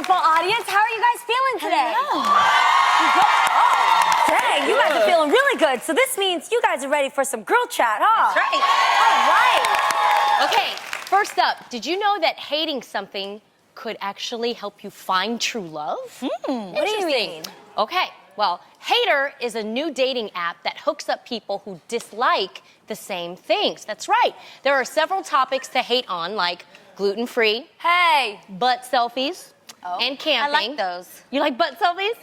wonderful audience. How are you guys feeling today? Oh, dang, you guys are feeling really good. So this means you guys are ready for some girl chat, huh? That's right. All right. Okay, first up, did you know that hating something could actually help you find true love? What do you mean? Okay, well, Hater is a new dating app that hooks up people who dislike the same things. That's right. There are several topics to hate on, like gluten-free, Hey. butt selfies, and camping. I like those. You like butt selfies?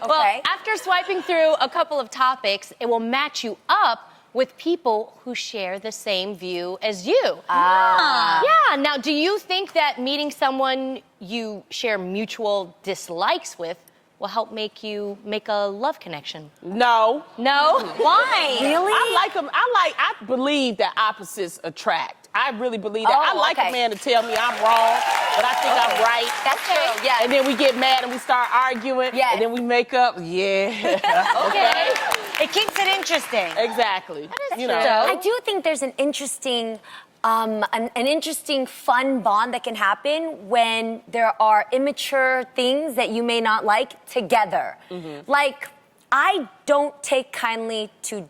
Well, Okay. after swiping through a couple of topics, it will match you up with people who share the same view as you. Yeah, now do you think that meeting someone you share mutual dislikes with will help make you make a love connection? No. No? Why? Really? I believe that opposites attract. I really believe that. Oh, I like okay. a man to tell me I'm wrong, but I think I'm right. That's true, yeah. And then we get mad and we start arguing. Yes. And then we make up. Yeah. Okay. It keeps it interesting. Exactly. You know. I do think there's an interesting, an interesting, fun bond that can happen when there are immature things that you may not like together. Like, I don't take kindly to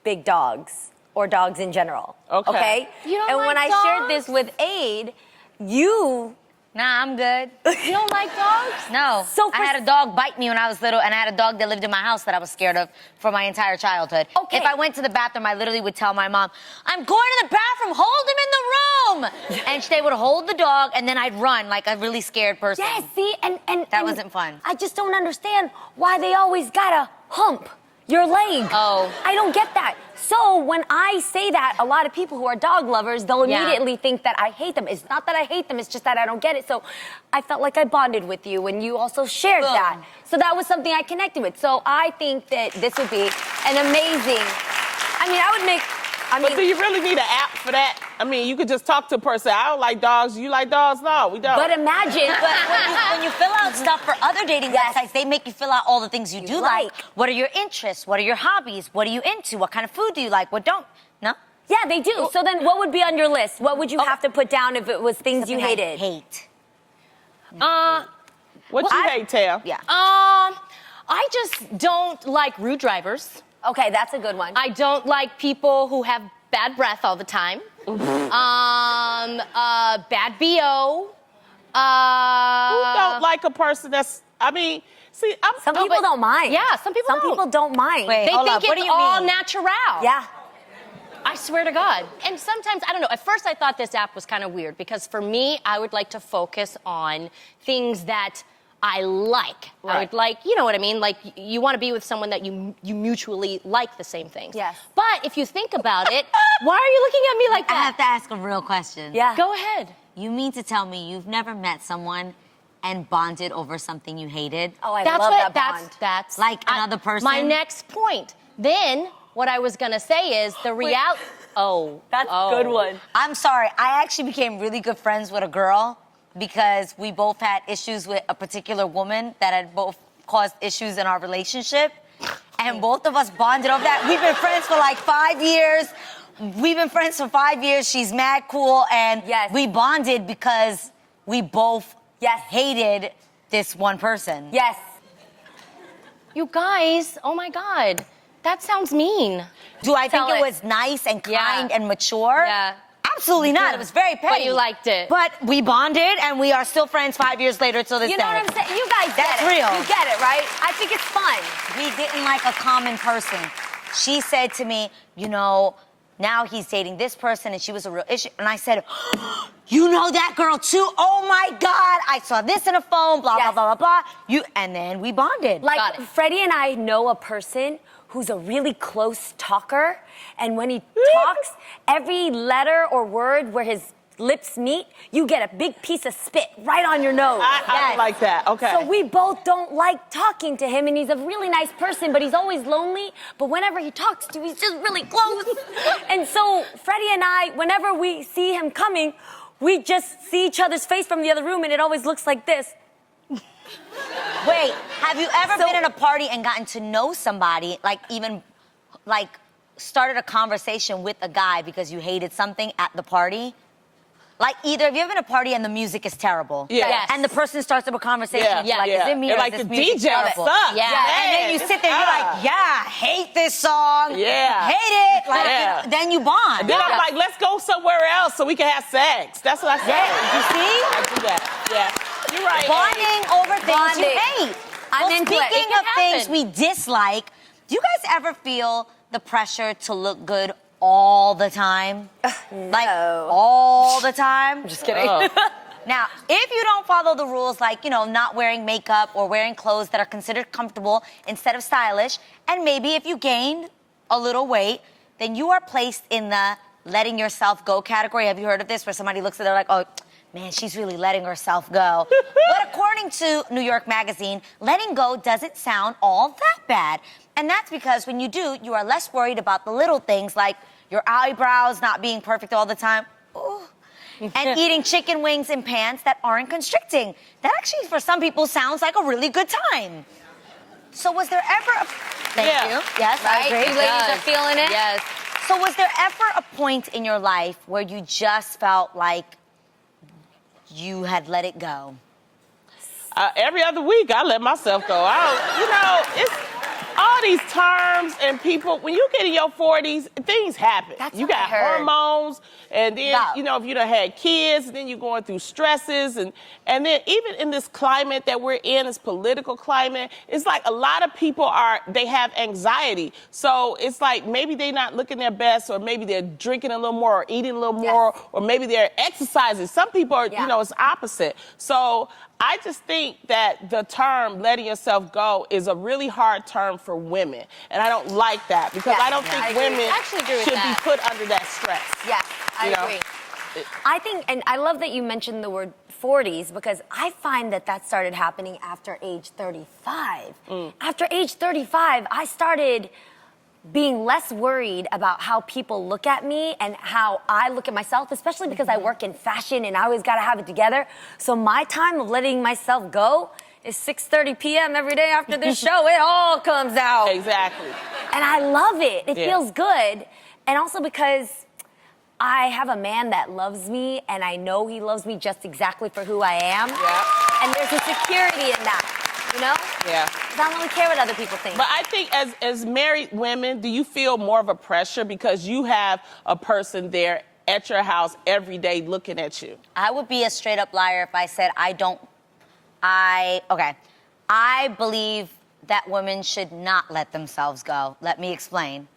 big dogs or dogs in general. Okay. You don't and like when I dogs? shared this with Aid, you. Nah, I'm good. You don't like dogs? No. So I had a dog bite me when I was little, and I had a dog that lived in my house that I was scared of for my entire childhood. Okay. If I went to the bathroom, I literally would tell my mom, I'm going to the bathroom, hold him in the room. And they would hold the dog, and then I'd run like a really scared person. Yes, see, and That wasn't fun. I just don't understand why they always gotta hump your leg. Oh. I don't get that. So when I say that, a lot of people who are dog lovers, they'll Yeah. immediately think that I hate them. It's not that I hate them, it's just that I don't get it. So I felt like I bonded with you and you also shared Boom. that. So that was something I connected with. So I think that this would be an amazing, But do you really need an app for that? I mean, you could just talk to a person. I don't like dogs. You like dogs? No, we don't. but imagine, When you fill out stuff for other dating Yes. websites, they make you fill out all the things you do like. like. What are your interests? What are your hobbies? What are you into? What kind of food do you like? What don't? No? yeah, they do. So then what would be on your list? What would you have to put down if it was things you Something hated? I hate. What you hate, Tam? Yeah. I just don't like rude drivers. Okay, that's a good one. I don't like people who have bad breath all the time. Bad BO. Who don't like a person that's, I mean, see, Some people don't mind. Yeah, some people Some don't. people don't mind. Wait. They Hold think up, what it's do you all mean? natural. Yeah. I swear to God. And sometimes, I don't know, at first I thought this app was kind of weird because for me, I would like to focus on things that I like. I Right. would like, you know what I mean? Like, you want to be with someone that you mutually like the same things. Yes. But if you think about it, why are you looking at me like I have that? to ask a real question. Yeah. Go ahead. You mean to tell me you've never met someone and bonded over something you hated? Oh, I That's love what, that bond. that's Like another person? My next point. Then, what I was going to say is the reality. That's a good one. I'm sorry. I actually became really good friends with a girl because we both had issues with a particular woman that had both caused issues in our relationship. And both of us bonded over that. We've been friends for like 5 years. She's mad cool. And Yes. we bonded because we both Yes. hated this one person. Yes. You guys, oh my God. That sounds mean. Do I Tell think it it. was nice and Yeah. kind and mature? Yeah. Absolutely not. It was very petty. But you liked it. But we bonded, and we are still friends 5 years later till this You day. know what I'm saying? You guys That's get it. real. You get it, right? I think it's fun. We didn't like a common person. She said to me, you know, now he's dating this person, and she was a real issue. And I said, you know that girl too? Oh my God! I saw this in a phone. Blah Yes. blah blah blah blah. And then we bonded. Like, Got it. Freddie and I know a person who's a really close talker, and when he talks, every letter or word where his lips meet, you get a big piece of spit right on your nose. I don't like that. Okay. So we both don't like talking to him, and he's a really nice person, but he's always lonely. But whenever he talks to, he's just really close. And so Freddie and I, whenever we see him coming, we just see each other's face from the other room, and it always looks like this. Wait, have you ever So- been in a party and gotten to know somebody, like even, like, started a conversation with a guy because you hated something at the party? Like either, have you ever been at a party and the music is terrible? Yeah. Yes. And the person starts up a conversation. Yeah. and you're like, Yeah. is it me And or like is this the music DJ terrible? sucks. Yeah. And then you sit there and you're like, yeah, I hate this song. Yeah. Hate it. Like, Yeah. then you bond. And then I'm like, let's go somewhere else so we can have sex. That's what I say. Yeah, you see? I do that. Yeah. You're right. Bonding over things you Bonding. hate. I'm Well, into it. speaking It can of things happen. we dislike, do you guys ever feel the pressure to look good all the time? Like, all the time? Just kidding. Now, if you don't follow the rules like, not wearing makeup or wearing clothes that are considered comfortable instead of stylish, and maybe if you gained a little weight, then you are placed in the letting yourself go category. Have you heard of this? Where somebody looks at it like, oh, man, she's really letting herself go. But according to New York Magazine, letting go doesn't sound all that bad. And that's because when you do, you are less worried about the little things like your eyebrows not being perfect all the time. Ooh. And eating chicken wings in pants that aren't constricting. That actually, for some people, sounds like a really good time. So was there ever a... Thank Yeah. you. Yes, I Right? agree. You ladies are feeling it? Yes. So was there ever a point in your life where you just felt like you had let it go? Every other week, I let myself go. It's all these terms and people. When you get in your 40s, things happen. That's you what I got heard. hormones, and then Yeah. if you done had kids, then you're going through stresses, and then even in this climate that we're in, this political climate, it's like a lot of people they have anxiety. So it's like maybe they're not looking their best, or maybe they're drinking a little more, or eating a little more, or maybe they're exercising. Some people are, Yeah. it's opposite. So I just think that the term letting yourself go is a really hard term for women. And I don't like that because I don't I think agree. women I actually agree with should that. be put under that stress. Yes, I You know? agree. I think, and I love that you mentioned the word 40s because I find that started happening after age 35. After age 35, I started being less worried about how people look at me and how I look at myself, especially because I work in fashion and I always got to have it together. So my time of letting myself go is 6:30 p.m. every day after this show. It all comes out. Exactly. And I love it. It Yeah. feels good. And also because I have a man that loves me and I know he loves me just exactly for who I am. Yeah. And there's a security in that, Yeah. 'Cause I don't really care what other people think. But I think as married women, do you feel more of a pressure because you have a person there at your house every day looking at you? I would be a straight up liar if I said I believe that women should not let themselves go. Let me explain.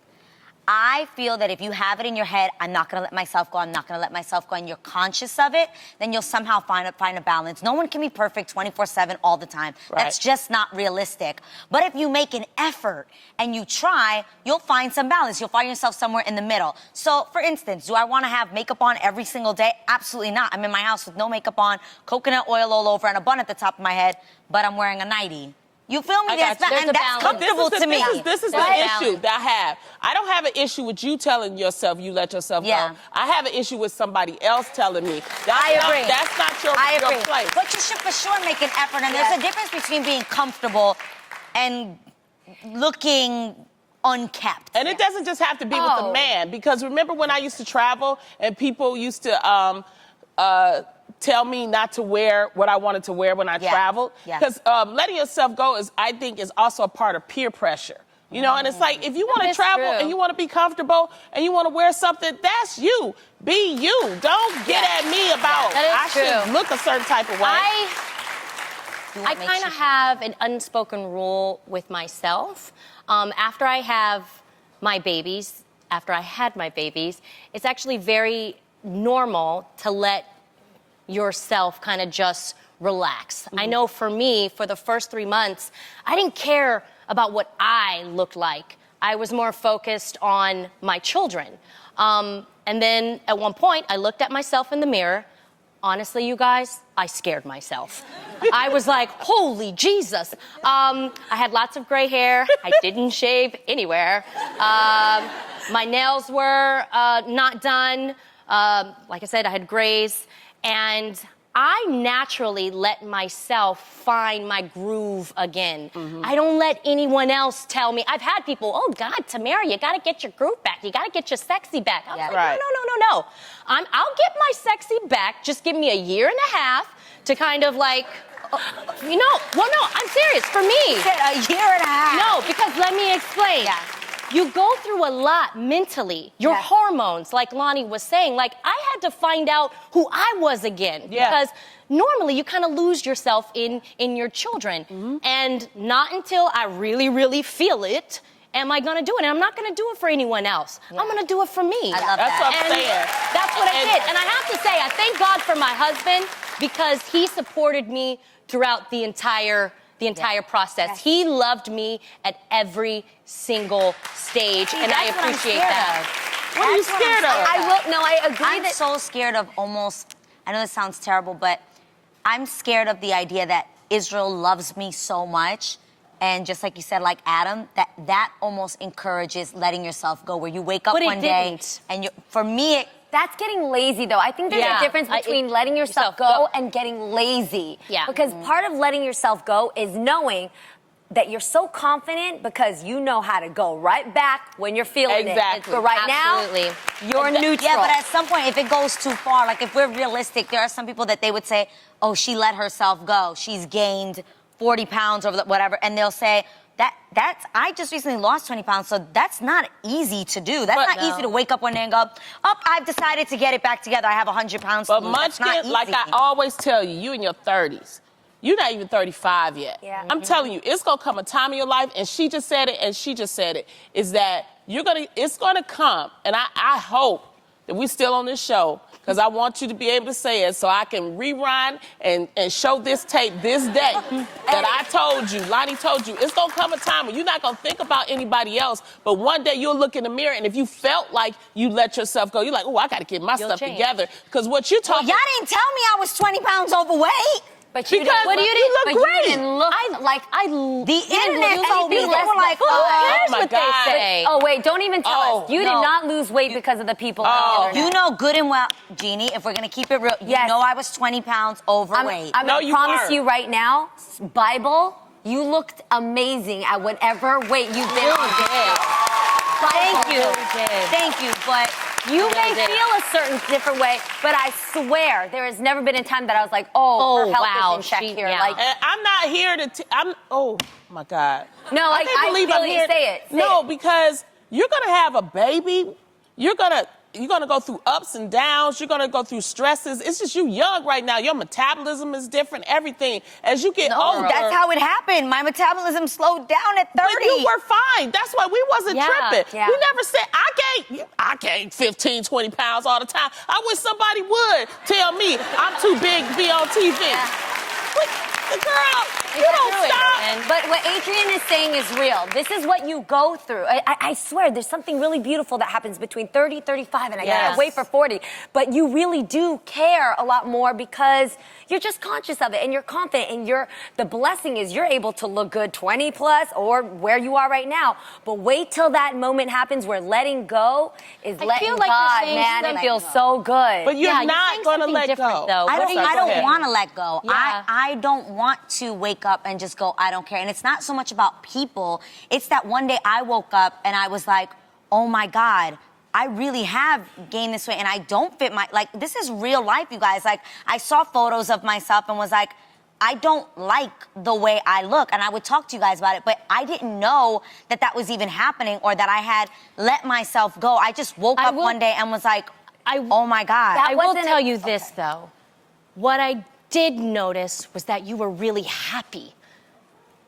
I feel that if you have it in your head, I'm not gonna let myself go, I'm not gonna let myself go, and you're conscious of it, then you'll somehow find a balance. No one can be perfect 24/7 all the time. Right. That's just not realistic. But if you make an effort and you try, you'll find some balance. You'll find yourself somewhere in the middle. So, for instance, do I wanna have makeup on every single day? Absolutely not. I'm in my house with no makeup on, coconut oil all over, and a bun at the top of my head, but I'm wearing a nightie. You feel me? I got you. There's a That's balance. comfortable This to me. is the There's a issue balance. that I have. I don't have an issue with you telling yourself you let yourself Yeah. go. I have an issue with somebody else telling me. I agree. That's not your place. But you should for sure make an effort. And there's a difference between being comfortable and looking unkept. And it doesn't just have to be with Oh. a man, because remember when I used to travel and people used to tell me not to wear what I wanted to wear when I traveled? Yeah. Because letting yourself go I think is also a part of peer pressure. And it's like, if you want to is travel true. and you want to be comfortable and you want to wear something, that's you. Be you. Don't get at me about That is I should true. look a certain type of way. I kind of have an unspoken rule with myself. After I had my babies, it's actually very normal to let yourself kind of just relax. I know for me, for the first 3 months, I didn't care about what I looked like. I was more focused on my children. And then at one point, I looked at myself in the mirror. Honestly, you guys, I scared myself. I was like, holy Jesus. I had lots of gray hair. I didn't shave anywhere. My nails were not done. Like I said, I had grays. And I naturally let myself find my groove again. I don't let anyone else tell me. I've had people, oh God, Tamara, you gotta get your groove back. You gotta get your sexy back. I'm like, Right. no. I'll get my sexy back. Just give me a year and a half to kind of like, I'm serious, for me. You said a year and a half. No, because let me explain. Yeah. You go through a lot mentally. Your Yes. hormones, like Lonnie was saying, like I had to find out who I was again. Yeah. Because normally you kind of lose yourself in your children. And not until I really, really feel it am I gonna do it. And I'm not gonna do it for anyone else. I'm gonna do it for me. I love That's what that. I'm saying. That's what I did. And I have to say, I thank God for my husband because he supported me throughout the entire process. Yes. He loved me at every single stage, and I That's what I'm appreciate scared that. of. What are you That's what I'm scared of? scared I agree I'm that so scared of almost, I know this sounds terrible, but I'm scared of the idea that Israel loves me so much. And just like you said, like Adam, that almost encourages letting yourself go, where you wake up But it one day didn't. and for me, that's getting lazy, though. I think there's Yeah. a difference between letting yourself go and getting lazy. Yeah. Because part of letting yourself go is knowing that you're so confident because you know how to go right back when you're feeling Exactly. it. But right Absolutely. now, you're neutral. Yeah, but at some point, if it goes too far, like if we're realistic, there are some people that they would say, oh, she let herself go. She's gained 40 pounds over whatever. And they'll say, I just recently lost 20 pounds, so that's not easy to do. That's But not easy to wake up one day and go, I've decided to get it back together. I have 100 pounds to But lose. That's not Munchkin, like easy. I always tell you, you in your 30s. You're not even 35 yet. Yeah. I'm telling you, it's gonna come a time in your life, and she just said it, is that it's gonna come, and I hope that we're still on this show, because I want you to be able to say it so I can rewind and show this tape this day that I told you, Lonnie told you, it's gonna come a time when you're not gonna think about anybody else, but one day you'll look in the mirror, and if you felt like you let yourself go, you're like, oh, I gotta get my You'll stuff change. together, because what you're Well, talking y'all didn't tell me I was 20 pounds overweight. But you Because didn't, what do you but look but great. You didn't look like The internet told me anything they less were like, than oh, fine. Here's my what God. they say. Oh, wait, don't even tell Oh, us. You no. did not lose weight because of the people on the internet. You know good and well, Jeannie, if we're going to keep it real, you Yes. know I was 20 pounds overweight. I'm No, gonna you promise weren't. you right now, Bible, you looked amazing at whatever weight you've been on. Thank you. did. Thank you, but You may did. feel a certain different way, but I swear there has never been a time that I was like, oh, her health wow, is in check she- here. yeah. Like, And I'm not here to. Oh my God. No, I can't believe feel I'm you. here. Say it. Say No, it. because you're gonna have a baby. You're gonna go through ups and downs. You're gonna go through stresses. It's just you young right now. Your metabolism is different. Everything as you get older. that's how it happened. My metabolism slowed down at 30. But you were fine. That's why we wasn't Yeah, tripping. yeah. We never said I gained 15, 20 pounds all the time. I wish somebody would tell me I'm too big to be on TV. But, girl, you don't through it, stop. man. But what Adrienne is saying is real. This is what you go through. I swear, there's something really beautiful that happens between 30, 35, and I Yes. can't wait for 40. But you really do care a lot more because you're just conscious of it and you're confident. And the blessing is you're able to look good 20 plus or where you are right now. But wait till that moment happens where letting go is I letting feel like you're God, saying man. It something- feels so good. But you're Yeah, you're not saying gonna something let different, go. though. I What don't, are you I don't saying? want to let go. Yeah. I don't want to wake up and just go, I don't care. And it's not so much about people. It's that one day I woke up and I was like, oh my God, I really have gained this weight and I don't fit this is real life, you guys. Like, I saw photos of myself and was like, I don't like the way I look. And I would talk to you guys about it, but I didn't know that was even happening or that I had let myself go. I just woke up one day and was like, oh my God. I will wasn't tell a- you this, though. What I did notice was that you were really happy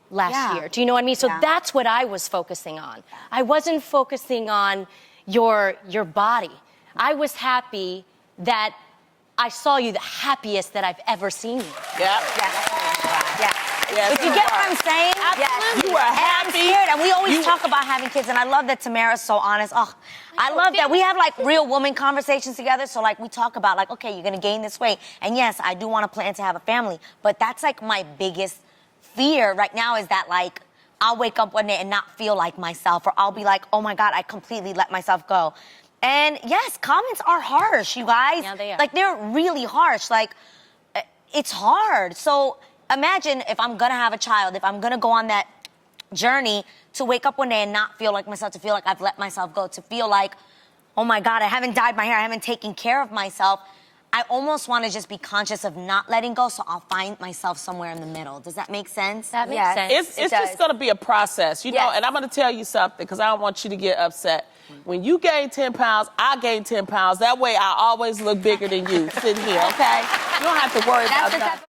last Yeah. year. Do you know what I mean? So Yeah. that's what I was focusing on. I wasn't focusing on your body. I was happy that I saw you the happiest that I've ever seen you. Yeah. Yeah. Yes, But you get what I'm saying? Yes. You were And I'm happy. scared, and we always You- talk about having kids, and I love that Tamara's so honest. Oh, I love that we have like real woman conversations together. So like we talk about like, okay, you're gonna gain this weight, and yes, I do want to plan to have a family, but that's like my biggest fear right now is that like I'll wake up one day and not feel like myself, or I'll be like, oh my God, I completely let myself go. And yes, comments are harsh, you guys. Yeah, they are. Like they're really harsh. Like it's hard. So imagine if I'm gonna have a child, if I'm gonna go on that journey to wake up one day and not feel like myself, to feel like I've let myself go, to feel like, oh my God, I haven't dyed my hair, I haven't taken care of myself. I almost want to just be conscious of not letting go, so I'll find myself somewhere in the middle. Does that make sense? That makes Yes. sense. It's does. just going to be a process, you know, Yes. and I'm going to tell you something because I don't want you to get upset. When you gain 10 pounds, I gain 10 pounds. That way I always look bigger than you sitting here, okay? You don't have to worry about That's the that. type of